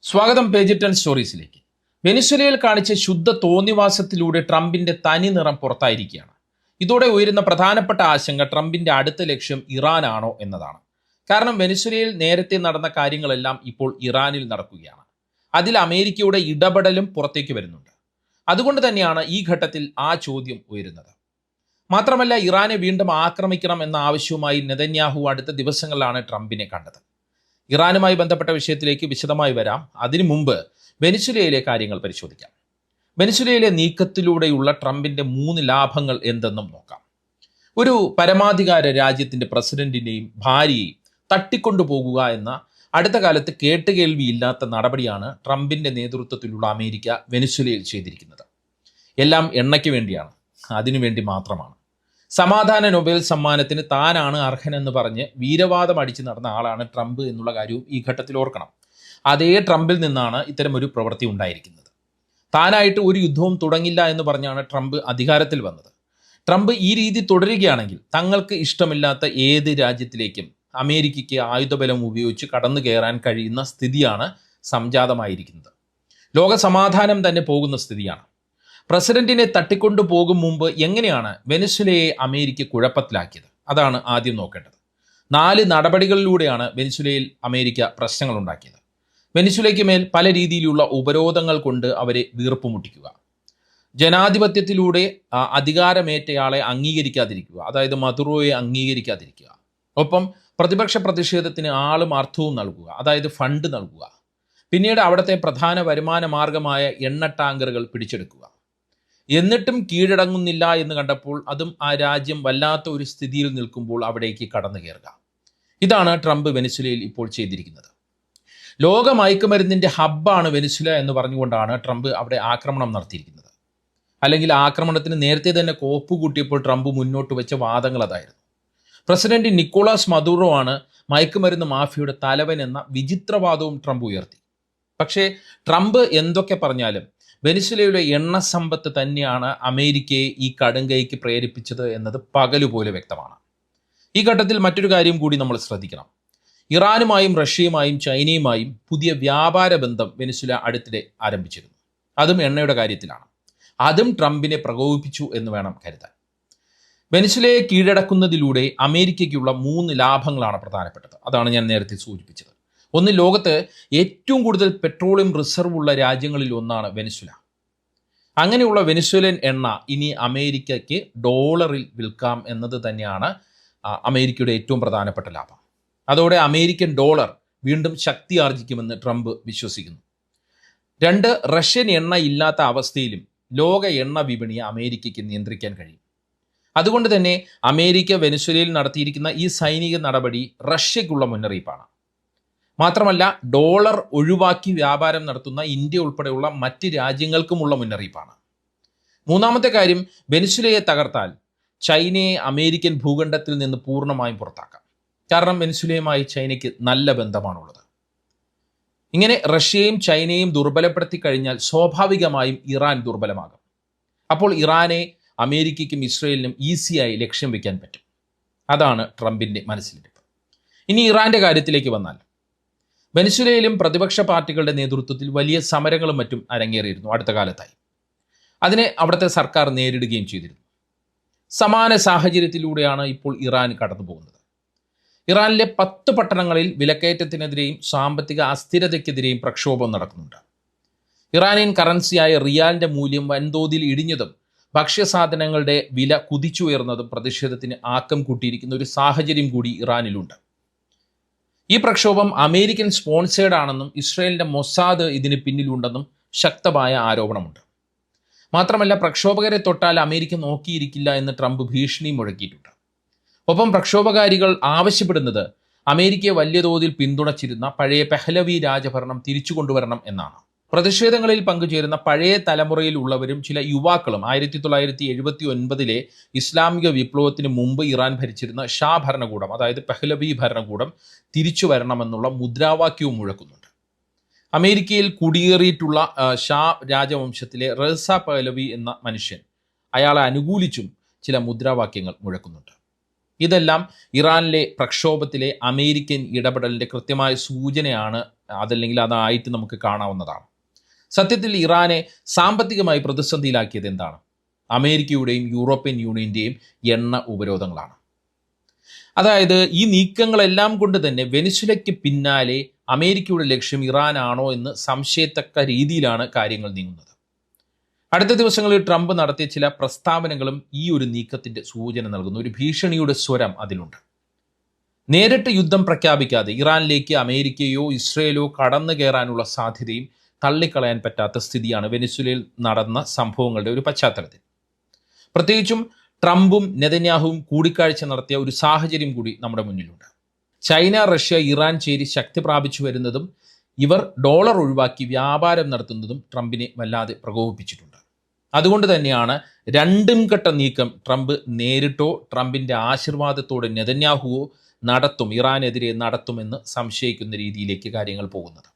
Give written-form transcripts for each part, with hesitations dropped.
സ്വാഗതം പേജ് 10 സ്റ്റോറീസിലേക്ക്. വെനിസ്വേലയിൽ കാണിച്ച ശുദ്ധ തോന്നിവാസത്തിലൂടെ ട്രംപിന്റെ തനി നിറം പുറത്തായിരിക്കുകയാണ്. ഇതോടെ ഉയരുന്ന പ്രധാനപ്പെട്ട ആശങ്ക ട്രംപിന്റെ അടുത്ത ലക്ഷ്യം ഇറാനാണോ എന്നതാണ്. കാരണം വെനിസ്വേലയിൽ നേരത്തെ നടന്ന കാര്യങ്ങളെല്ലാം ഇപ്പോൾ ഇറാനിൽ നടക്കുകയാണ്. അതിൽ അമേരിക്കയുടെ ഇടപെടലും പുറത്തേക്ക് വരുന്നുണ്ട്. അതുകൊണ്ട് തന്നെയാണ് ഈ ഘട്ടത്തിൽ ആ ചോദ്യം ഉയരുന്നത്. മാത്രമല്ല, ഇറാനെ വീണ്ടും ആക്രമിക്കണം എന്ന ആവശ്യവുമായി നെതന്യാഹു അടുത്ത ദിവസങ്ങളിലാണ് ട്രംപിനെ കണ്ടത്. ഇറാനുമായി ബന്ധപ്പെട്ട വിഷയത്തിലേക്ക് വിശദമായി വരാം. അതിനു മുമ്പ് വെനിസ്വേലയിലെ കാര്യങ്ങൾ പരിശോധിക്കാം. വെനിസ്വേലയിലെ നീക്കത്തിലൂടെയുള്ള ട്രംപിന്റെ 3 ലാഭങ്ങൾ എന്തെന്നും നോക്കാം. ഒരു പരമാധികാര രാജ്യത്തിന്റെ പ്രസിഡന്റിനെയും ഭാര്യയെയും തട്ടിക്കൊണ്ടുപോകുക എന്ന അടുത്ത കാലത്ത് കേട്ടുകേൾവിയില്ലാത്ത നടപടിയാണ് ട്രംപിന്റെ നേതൃത്വത്തിലുള്ള അമേരിക്ക വെനിസ്വേലയിൽ ചെയ്തിരിക്കുന്നത്. എല്ലാം എണ്ണയ്ക്ക് വേണ്ടിയാണ്, അതിനുവേണ്ടി മാത്രമാണ്. സമാധാന നൊബേൽ സമ്മാനത്തിന് താനാണ് അർഹനെന്ന് പറഞ്ഞ് വീരവാദം അടിച്ച് നടന്ന ആളാണ് ട്രംപ് എന്നുള്ള കാര്യവും ഈ ഘട്ടത്തിൽ ഓർക്കണം. അതേ ട്രംപിൽ നിന്നാണ് ഇത്തരമൊരു പ്രവൃത്തി ഉണ്ടായിരിക്കുന്നത്. താനായിട്ട് ഒരു യുദ്ധവും തുടങ്ങില്ല എന്ന് പറഞ്ഞാണ് ട്രംപ് അധികാരത്തിൽ വന്നത്. ട്രംപ് ഈ രീതി തുടരുകയാണെങ്കിൽ തങ്ങൾക്ക് ഇഷ്ടമില്ലാത്ത ഏത് രാജ്യത്തിലേക്കും അമേരിക്കയ്ക്ക് ആയുധബലം ഉപയോഗിച്ച് കടന്നു കയറാൻ കഴിയുന്ന സ്ഥിതിയാണ് സംജാതമായിരിക്കുന്നത്. ലോക സമാധാനം തന്നെ പോകുന്ന സ്ഥിതിയാണ്. പ്രസിഡന്റിനെ തട്ടിക്കൊണ്ടു പോകും മുമ്പ് എങ്ങനെയാണ് വെനിസ്വേലയെ അമേരിക്ക കുഴപ്പത്തിലാക്കിയത്? അതാണ് ആദ്യം നോക്കേണ്ടത്. 4 നടപടികളിലൂടെയാണ് വെനിസ്വേലയിൽ അമേരിക്ക പ്രശ്നങ്ങൾ ഉണ്ടാക്കിയത്. വെനിസ്വേലയ്ക്ക് മേൽ പല രീതിയിലുള്ള ഉപരോധങ്ങൾ കൊണ്ട് അവരെ വീർപ്പുമുട്ടിക്കുക, ജനാധിപത്യത്തിലൂടെ അധികാരമേറ്റയാളെ അംഗീകരിക്കാതിരിക്കുക, അതായത് മദുറോയെ അംഗീകരിക്കാതിരിക്കുക, ഒപ്പം പ്രതിപക്ഷ പ്രതിഷേധത്തിന് ആളും അർത്ഥവും നൽകുക, അതായത് ഫണ്ട് നൽകുക, പിന്നീട് അവിടുത്തെ പ്രധാന വരുമാന മാർഗമായ എണ്ണ ടാങ്കറുകൾ പിടിച്ചെടുക്കുക. എന്നിട്ടും കീഴടങ്ങുന്നില്ല എന്ന് കണ്ടപ്പോൾ അതും ആ രാജ്യം വല്ലാത്ത ഒരു സ്ഥിതിയിൽ നിൽക്കുമ്പോൾ അവിടേക്ക് കടന്നു കയറുക. ഇതാണ് ട്രംപ് വെനിസ്വേലയിൽ ഇപ്പോൾ ചെയ്തിരിക്കുന്നത്. ലോക മയക്കുമരുന്നിൻ്റെ ഹബ്ബാണ് വെനിസ്വേല എന്ന് പറഞ്ഞുകൊണ്ടാണ് ട്രംപ് അവിടെ ആക്രമണം നടത്തിയിരിക്കുന്നത്. അല്ലെങ്കിൽ ആക്രമണത്തിന് നേരത്തെ തന്നെ കോപ്പ് കൂട്ടിയപ്പോൾ ട്രംപ് മുന്നോട്ട് വെച്ച വാദങ്ങൾ അതായിരുന്നു. പ്രസിഡന്റ് നിക്കോളാസ് മദുറോ ആണ് മയക്കുമരുന്ന് മാഫിയയുടെ തലവൻ എന്ന വിചിത്രവാദവും ട്രംപ് ഉയർത്തി. പക്ഷേ ട്രംപ് എന്തൊക്കെ പറഞ്ഞാലും വെനിസ്വേലയുടെ എണ്ണ സമ്പത്ത് തന്നെയാണ് അമേരിക്കയെ ഈ കടുങ്കൈക്ക് പ്രേരിപ്പിച്ചത് എന്നത് പകലുപോലെ വ്യക്തമാണ്. ഈ ഘട്ടത്തിൽ മറ്റൊരു കാര്യം കൂടി നമ്മൾ ശ്രദ്ധിക്കണം. ഇറാനുമായും റഷ്യയുമായും ചൈനയുമായും പുതിയ വ്യാപാര ബന്ധം വെനിസ്വേല അടുത്തിടെ ആരംഭിച്ചിരുന്നു. അതും എണ്ണയുടെ കാര്യത്തിലാണ്. അതും ട്രംപിനെ പ്രകോപിപ്പിച്ചു എന്ന് വേണം കരുതാൻ. വെനിസ്വേലയെ കീഴടക്കുന്നതിലൂടെ അമേരിക്കയ്ക്കുള്ള 3 ലാഭങ്ങളാണ് പ്രധാനപ്പെട്ടത്. അതാണ് ഞാൻ നേരത്തെ സൂചിപ്പിച്ചത്. ഒന്ന്, ലോകത്ത് ഏറ്റവും കൂടുതൽ പെട്രോളിയം റിസർവ് ഉള്ള രാജ്യങ്ങളിൽ ഒന്നാണ് വെനിസ്വേല. അങ്ങനെയുള്ള വെനിസ്വേലൻ എണ്ണ ഇനി അമേരിക്കയ്ക്ക് ഡോളറിൽ വിൽക്കാം എന്നത് തന്നെയാണ് അമേരിക്കയുടെ ഏറ്റവും പ്രധാനപ്പെട്ട ലാഭം. അതോടെ അമേരിക്കൻ ഡോളർ വീണ്ടും ശക്തി ആർജിക്കുമെന്ന് ട്രംപ് വിശ്വസിക്കുന്നു. 2, റഷ്യൻ എണ്ണ ഇല്ലാത്ത അവസ്ഥയിലും ലോക എണ്ണ വിപണിയെ അമേരിക്കയ്ക്ക് നിയന്ത്രിക്കാൻ കഴിയും. അതുകൊണ്ട് തന്നെ അമേരിക്ക വെനിസ്വേലയിൽ നടത്തിയിരിക്കുന്ന ഈ സൈനിക നടപടി റഷ്യയ്ക്കുള്ള മുന്നറിയിപ്പാണ്. മാത്രമല്ല, ഡോളർ ഒഴിവാക്കി വ്യാപാരം നടത്തുന്ന ഇന്ത്യ ഉൾപ്പെടെയുള്ള മറ്റ് രാജ്യങ്ങൾക്കുമുള്ള മുന്നറിയിപ്പാണ്. മൂന്നാമത്തെ കാര്യം, വെനിസ്വേലയെ തകർത്താൽ ചൈനയെ അമേരിക്കൻ ഭൂഖണ്ഡത്തിൽ നിന്ന് പൂർണ്ണമായും പുറത്താക്കാം. കാരണം വെനിസ്വേലയുമായി ചൈനയ്ക്ക് നല്ല ബന്ധമാണുള്ളത്. ഇങ്ങനെ റഷ്യയും ചൈനയും ദുർബലപ്പെടുത്തി കഴിഞ്ഞാൽ സ്വാഭാവികമായും ഇറാൻ ദുർബലമാകും. അപ്പോൾ ഇറാനെ അമേരിക്കയ്ക്കും ഇസ്രയേലിനും ഈസിയായി ലക്ഷ്യം വയ്ക്കാൻ പറ്റും. അതാണ് ട്രംപിൻ്റെ മനസ്സിലിരിപ്പ്. ഇനി ഇറാൻ്റെ കാര്യത്തിലേക്ക് വന്നാൽ, വെനിസ്വേലയിലും പ്രതിപക്ഷ പാർട്ടികളുടെ നേതൃത്വത്തിൽ വലിയ സമരങ്ങളും മറ്റും അരങ്ങേറിയിരുന്നു അടുത്ത കാലത്തായി. അതിനെ അവിടുത്തെ സർക്കാർ നേരിടുകയും ചെയ്തിരുന്നു. സമാന സാഹചര്യത്തിലൂടെയാണ് ഇപ്പോൾ ഇറാൻ കടന്നു പോകുന്നത്. ഇറാനിലെ 10 പട്ടണങ്ങളിൽ വിലക്കയറ്റത്തിനെതിരെയും സാമ്പത്തിക അസ്ഥിരതയ്ക്കെതിരെയും പ്രക്ഷോഭം നടക്കുന്നുണ്ട്. ഇറാനിയൻ കറൻസിയായ റിയാലിൻ്റെ മൂല്യം വൻതോതിൽ ഇടിഞ്ഞതും ഭക്ഷ്യസാധനങ്ങളുടെ വില കുതിച്ചുയർന്നതും പ്രതിഷേധത്തിന് ആക്കം കൂട്ടിയിരിക്കുന്ന ഒരു സാഹചര്യം കൂടി ഇറാനിലുണ്ട്. ഈ പ്രക്ഷോഭം അമേരിക്കൻ സ്പോൺസേഡ് ആണെന്നും ഇസ്രയേലിൻ്റെ മൊസാദ് ഇതിന് പിന്നിലുണ്ടെന്നും ശക്തമായ ആരോപണമുണ്ട്. മാത്രമല്ല, പ്രക്ഷോഭകരെ തൊട്ടാൽ അമേരിക്ക നോക്കിയിരിക്കില്ല എന്ന് ട്രംപ് ഭീഷണി മുഴക്കിയിട്ടുണ്ട്. ഒപ്പം പ്രക്ഷോഭകാരികൾ ആവശ്യപ്പെടുന്നത് അമേരിക്കയെ വലിയ തോതിൽ പിന്തുണച്ചിരുന്ന പഴയ പെഹ്ലവി രാജഭരണം തിരിച്ചു കൊണ്ടുവരണം എന്നാണ്. പ്രതിഷേധങ്ങളിൽ പങ്കുചേരുന്ന പഴയ തലമുറയിൽ ഉള്ളവരും ചില യുവാക്കളും 1979 ഇസ്ലാമിക വിപ്ലവത്തിന് മുമ്പ് ഇറാൻ ഭരിച്ചിരുന്ന ഷാ ഭരണകൂടം, അതായത് പെഹ്ലവി ഭരണകൂടം തിരിച്ചു വരണമെന്നുള്ള മുദ്രാവാക്യവും മുഴക്കുന്നുണ്ട്. അമേരിക്കയിൽ കുടിയേറിയിട്ടുള്ള ഷാ രാജവംശത്തിലെ റസ പെഹ്ലവി എന്ന മനുഷ്യൻ, അയാളെ അനുകൂലിച്ചും ചില മുദ്രാവാക്യങ്ങൾ മുഴക്കുന്നുണ്ട്. ഇതെല്ലാം ഇറാനിലെ പ്രക്ഷോഭത്തിലെ അമേരിക്കൻ ഇടപെടലിൻ്റെ കൃത്യമായ സൂചനയാണ്, അതല്ലെങ്കിൽ അതായിട്ട് നമുക്ക് കാണാവുന്നതാണ്. സത്യത്തിൽ ഇറാനെ സാമ്പത്തികമായി പ്രതിസന്ധിയിലാക്കിയത് എന്താണ്? അമേരിക്കയുടെയും യൂറോപ്യൻ യൂണിയൻ്റെയും എണ്ണ ഉപരോധങ്ങളാണ്. അതായത് ഈ നീക്കങ്ങളെല്ലാം കൊണ്ട് തന്നെ വെനിസ്വേലയ്ക്ക് പിന്നാലെ അമേരിക്കയുടെ ലക്ഷ്യം ഇറാനാണോ എന്ന് സംശയത്തക്ക രീതിയിലാണ് കാര്യങ്ങൾ നീങ്ങുന്നത്. അടുത്ത ദിവസങ്ങളിൽ ട്രംപ് നടത്തിയ ചില പ്രസ്താവനകളും ഈ ഒരു നീക്കത്തിൻ്റെ സൂചന നൽകുന്നു. ഒരു ഭീഷണിയുടെ സ്വരം അതിലുണ്ട്. നേരിട്ട് യുദ്ധം പ്രഖ്യാപിക്കാതെ ഇറാനിലേക്ക് അമേരിക്കയോ ഇസ്രയേലോ കടന്നു കയറാനുള്ള സാധ്യതയും തള്ളിക്കളയാൻ പറ്റാത്ത സ്ഥിതിയാണ് വെനിസ്വേലയിൽ നടന്ന സംഭവങ്ങളുടെ ഒരു പശ്ചാത്തലത്തിൽ. പ്രത്യേകിച്ചും ട്രംപും നെതന്യാഹുവും കൂടിക്കാഴ്ച നടത്തിയ ഒരു സാഹചര്യം കൂടി നമ്മുടെ മുന്നിലുണ്ട്. ചൈന, റഷ്യ, ഇറാൻ ചേരി ശക്തി പ്രാപിച്ചു വരുന്നതും ഇവർ ഡോളർ ഒഴിവാക്കി വ്യാപാരം നടത്തുന്നതും ട്രംപിനെ വല്ലാതെ പ്രകോപിപ്പിച്ചിട്ടുണ്ട്. അതുകൊണ്ട് തന്നെയാണ് രണ്ടും ഘട്ട നീക്കം ട്രംപ് നേരിട്ടോ ട്രംപിൻ്റെ ആശീർവാദത്തോടെ നെതന്യാഹുവോ ഇറാനെതിരെ നടത്തുമെന്ന് സംശയിക്കുന്ന രീതിയിലേക്ക് കാര്യങ്ങൾ പോകുന്നത്.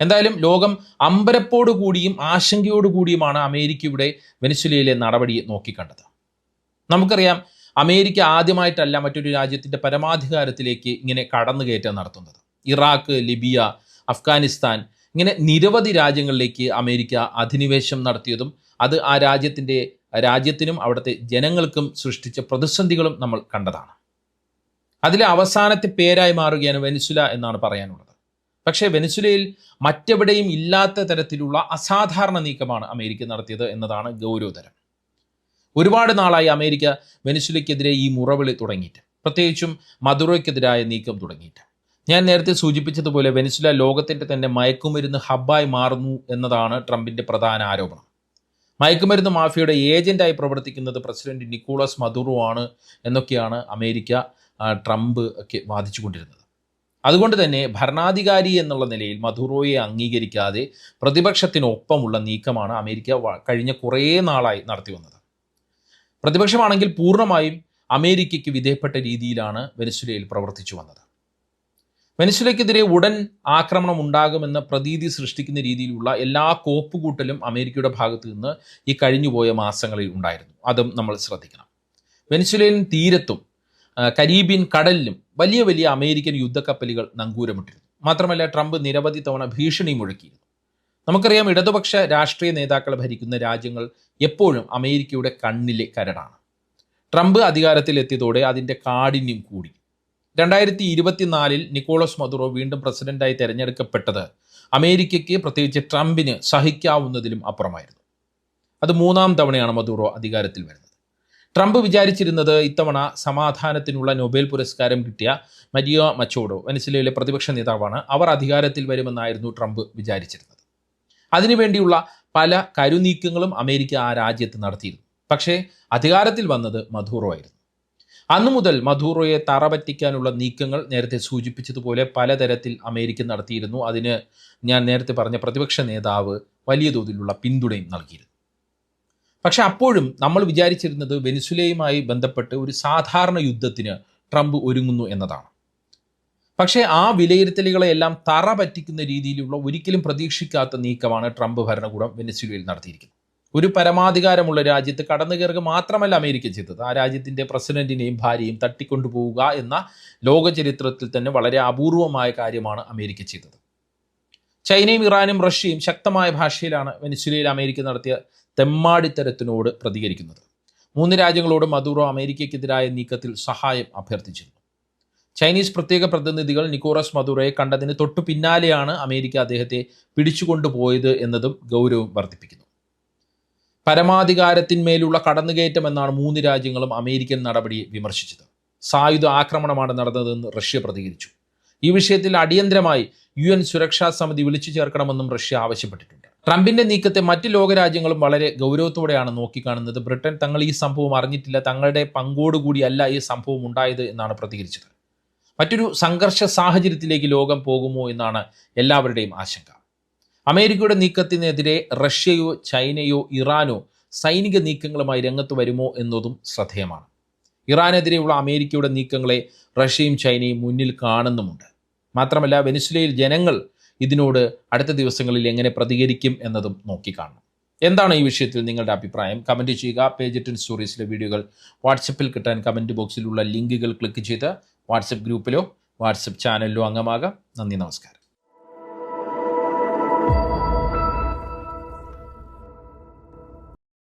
എന്തായാലും ലോകം അമ്പരപ്പോടു കൂടിയും ആശങ്കയോടു കൂടിയുമാണ് അമേരിക്കയുടെ വെനിസ്വേലയിലെ നടപടിയെ നോക്കിക്കണ്ടത്. നമുക്കറിയാം, അമേരിക്ക ആദ്യമായിട്ടല്ല മറ്റൊരു രാജ്യത്തിൻ്റെ പരമാധികാരത്തിലേക്ക് ഇങ്ങനെ കടന്നുകയറ്റം നടത്തുന്നത്. ഇറാഖ്, ലിബിയ, അഫ്ഗാനിസ്ഥാൻ ഇങ്ങനെ നിരവധി രാജ്യങ്ങളിലേക്ക് അമേരിക്ക അധിനിവേശം നടത്തിയതും അത് ആ രാജ്യത്തിനും അവിടുത്തെ ജനങ്ങൾക്കും സൃഷ്ടിച്ച പ്രതിസന്ധികളും നമ്മൾ കണ്ടതാണ്. അതിലെ അവസാനത്തെ പേരായി മാറുകയാണ് വെനിസ്വേല എന്നാണ് പറയാനുള്ളത്. പക്ഷേ വെനിസ്വേലയിൽ മറ്റെവിടെയും ഇല്ലാത്ത തരത്തിലുള്ള അസാധാരണ നീക്കമാണ് അമേരിക്ക നടത്തിയത് എന്നതാണ് ഗൗരവതരം. ഒരുപാട് നാളായി അമേരിക്ക വെനിസ്വേലയ്ക്കെതിരെ ഈ മുറവിളി തുടങ്ങിയിട്ട്, പ്രത്യേകിച്ചും മദുറോയ്ക്കെതിരായ നീക്കം തുടങ്ങിയിട്ട്. ഞാൻ നേരത്തെ സൂചിപ്പിച്ചതുപോലെ വെനിസ്വേല ലോകത്തിൻ്റെ തന്നെ മയക്കുമരുന്ന് ഹബ്ബായി മാറുന്നു എന്നതാണ് ട്രംപിൻ്റെ പ്രധാന ആരോപണം. മയക്കുമരുന്ന് മാഫിയയുടെ ഏജന്റായി പ്രവർത്തിക്കുന്നത് പ്രസിഡന്റ് നിക്കോളാസ് മദുറോ ആണ് എന്നൊക്കെയാണ് അമേരിക്ക, ട്രംപ് ഒക്കെ വാദിച്ചുകൊണ്ടിരുന്നത്. അതുകൊണ്ട് തന്നെ ഭരണാധികാരി എന്നുള്ള നിലയിൽ മദുറോയെ അംഗീകരിക്കാതെ പ്രതിപക്ഷത്തിനൊപ്പമുള്ള നീക്കമാണ് അമേരിക്ക കഴിഞ്ഞ കുറേ നാളായി നടത്തി വന്നത്. പ്രതിപക്ഷമാണെങ്കിൽ പൂർണ്ണമായും അമേരിക്കയ്ക്ക് വിധേയപ്പെട്ട രീതിയിലാണ് വെനിസ്വേലയിൽ പ്രവർത്തിച്ചു വന്നത്. വെനിസ്വേലയ്ക്കെതിരെ ഉടൻ ആക്രമണം ഉണ്ടാകുമെന്ന പ്രതീതി സൃഷ്ടിക്കുന്ന രീതിയിലുള്ള എല്ലാ കോപ്പുകൂട്ടലും അമേരിക്കയുടെ ഭാഗത്ത് നിന്ന് ഈ കഴിഞ്ഞുപോയ മാസങ്ങളിൽ ഉണ്ടായിരുന്നു. അതും നമ്മൾ ശ്രദ്ധിക്കണം. വെനിസ്വേലയിലും തീരത്തും കരീബിയൻ കടലിലും വലിയ വലിയ അമേരിക്കൻ യുദ്ധക്കപ്പലുകൾ നങ്കൂരമിട്ടിരുന്നു. മാത്രമല്ല, ട്രംപ് നിരവധി തവണ ഭീഷണി മുഴക്കിയിരുന്നു. നമുക്കറിയാം, ഇടതുപക്ഷ രാഷ്ട്രീയ നേതാക്കൾ ഭരിക്കുന്ന രാജ്യങ്ങൾ എപ്പോഴും അമേരിക്കയുടെ കണ്ണിലെ കരടാണ്. ട്രംപ് അധികാരത്തിലെത്തിയതോടെ അതിൻ്റെ കാഠിന്യം കൂടി. 2024 നിക്കോളാസ് മദുറോ വീണ്ടും പ്രസിഡന്റായി തിരഞ്ഞെടുക്കപ്പെട്ടത് അമേരിക്കയ്ക്ക്, പ്രത്യേകിച്ച് ട്രംപിന് സഹിക്കാവുന്നതിലും അപ്പുറമായിരുന്നു. അത് 3ാം തവണയാണ് മദുറോ അധികാരത്തിൽ വരുന്നത്. ട്രംപ് വിചാരിച്ചിരുന്നത് ഇത്തവണ സമാധാനത്തിനുള്ള നൊബേൽ പുരസ്കാരം കിട്ടിയ മരിയോ മച്ചോഡോ, വെനിസ്വേലയിലെ പ്രതിപക്ഷ നേതാവാണ്, അവർ അധികാരത്തിൽ വരുമെന്നായിരുന്നു ട്രംപ് വിചാരിച്ചിരുന്നത്. അതിനുവേണ്ടിയുള്ള പല കരുനീക്കങ്ങളും അമേരിക്ക ആ രാജ്യത്ത് നടത്തിയിരുന്നു. പക്ഷേ അധികാരത്തിൽ വന്നത് മദുറോ ആയിരുന്നു. അന്നു മുതൽ മദുറോയെ തറപറ്റിക്കാനുള്ള നീക്കങ്ങൾ നേരത്തെ സൂചിപ്പിച്ചതുപോലെ പലതരത്തിൽ അമേരിക്ക നടത്തിയിരുന്നു. അതിന് ഞാൻ നേരത്തെ പറഞ്ഞ പ്രതിപക്ഷ നേതാവ് വലിയ തോതിലുള്ള പിന്തുണയും നൽകിയിരുന്നു. പക്ഷെ അപ്പോഴും നമ്മൾ വിചാരിച്ചിരുന്നത് വെനിസ്വേലയുമായി ബന്ധപ്പെട്ട് ഒരു സാധാരണ യുദ്ധത്തിന് ട്രംപ് ഒരുങ്ങുന്നു എന്നതാണ്. പക്ഷേ ആ വിലയിരുത്തലുകളെല്ലാം തറ പറ്റിക്കുന്ന രീതിയിലുള്ള ഒരിക്കലും പ്രതീക്ഷിക്കാത്ത നീക്കമാണ് ട്രംപ് ഭരണകൂടം വെനിസ്വേലയിൽ നടത്തിയിരിക്കുന്നത്. ഒരു പരമാധികാരമുള്ള രാജ്യത്ത് കടന്നു കയറുക മാത്രമല്ല അമേരിക്ക ചെയ്തത്, ആ രാജ്യത്തിൻ്റെ പ്രസിഡന്റിനെയും ഭാര്യയും തട്ടിക്കൊണ്ടുപോവുക എന്ന ലോക ചരിത്രത്തിൽ തന്നെ വളരെ അപൂർവമായ കാര്യമാണ് അമേരിക്ക ചെയ്തത്. ചൈനയും ഇറാനും റഷ്യയും ശക്തമായ ഭാഷയിലാണ് വെനിസ്വേലയിൽ അമേരിക്ക നടത്തിയ തെമ്മാടിത്തരത്തിനോട് പ്രതികരിക്കുന്നത്. 3 രാജ്യങ്ങളോട് മദുറോ അമേരിക്കയ്ക്കെതിരായ നീക്കത്തിൽ സഹായം അഭ്യർത്ഥിച്ചിരുന്നു. ചൈനീസ് പ്രത്യേക പ്രതിനിധികൾ നിക്കോളാസ് മദുറോയെ കണ്ടതിന് തൊട്ടു പിന്നാലെയാണ് അമേരിക്ക അദ്ദേഹത്തെ പിടിച്ചുകൊണ്ടുപോയത് എന്നതും ഗൗരവം വർദ്ധിപ്പിക്കുന്നു. പരമാധികാരത്തിന്മേലുള്ള കടന്നുകയറ്റം എന്നാണ് 3 രാജ്യങ്ങളും അമേരിക്കൻ നടപടിയെ വിമർശിച്ചത്. സായുധ ആക്രമണമാണ് നടന്നതെന്ന് റഷ്യ പ്രതികരിച്ചു. ഈ വിഷയത്തിൽ അടിയന്തരമായി UN സുരക്ഷാ സമിതി വിളിച്ചു ചേർക്കണമെന്നും റഷ്യ ആവശ്യപ്പെട്ടിട്ടുണ്ട്. ട്രംപിന്റെ നീക്കത്തെ മറ്റ് ലോകരാജ്യങ്ങളും വളരെ ഗൗരവത്തോടെയാണ് നോക്കിക്കാണുന്നത്. ബ്രിട്ടൻ തങ്ങൾ ഈ സംഭവം അറിഞ്ഞിട്ടില്ല, തങ്ങളുടെ പങ്കോടുകൂടിയല്ല ഈ സംഭവം ഉണ്ടായത് എന്നാണ് പ്രതികരിച്ചത്. മറ്റൊരു സംഘർഷ സാഹചര്യത്തിലേക്ക് ലോകം പോകുമോ എന്നാണ് എല്ലാവരുടെയും ആശങ്ക. അമേരിക്കയുടെ നീക്കത്തിനെതിരെ റഷ്യയോ ചൈനയോ ഇറാനോ സൈനിക നീക്കങ്ങളുമായി രംഗത്ത് വരുമോ എന്നതും ശ്രദ്ധേയമാണ്. ഇറാനെതിരെയുള്ള അമേരിക്കയുടെ നീക്കങ്ങളെ റഷ്യയും ചൈനയും മുന്നിൽ കാണുന്നുമുണ്ട്. മാത്രമല്ല, വെനിസ്വേലയിൽ ജനങ്ങൾ ഇതിനോട് അടുത്ത ദിവസങ്ങളിൽ എങ്ങനെ പ്രതികരിക്കും എന്നതും നോക്കിക്കാണണം. എന്താണ് ഈ വിഷയത്തിൽ നിങ്ങളുടെ അഭിപ്രായം? കമൻറ്റ് ചെയ്യുക. പേജ് 10 സ്റ്റോറീസിലെ വീഡിയോകൾ വാട്സപ്പിൽ കിട്ടാൻ കമൻറ്റ് ബോക്സിലുള്ള ലിങ്കുകൾ ക്ലിക്ക് ചെയ്ത് വാട്സപ്പ് ഗ്രൂപ്പിലോ വാട്സപ്പ് ചാനലിലോ അംഗമാകാം. നന്ദി, നമസ്കാരം.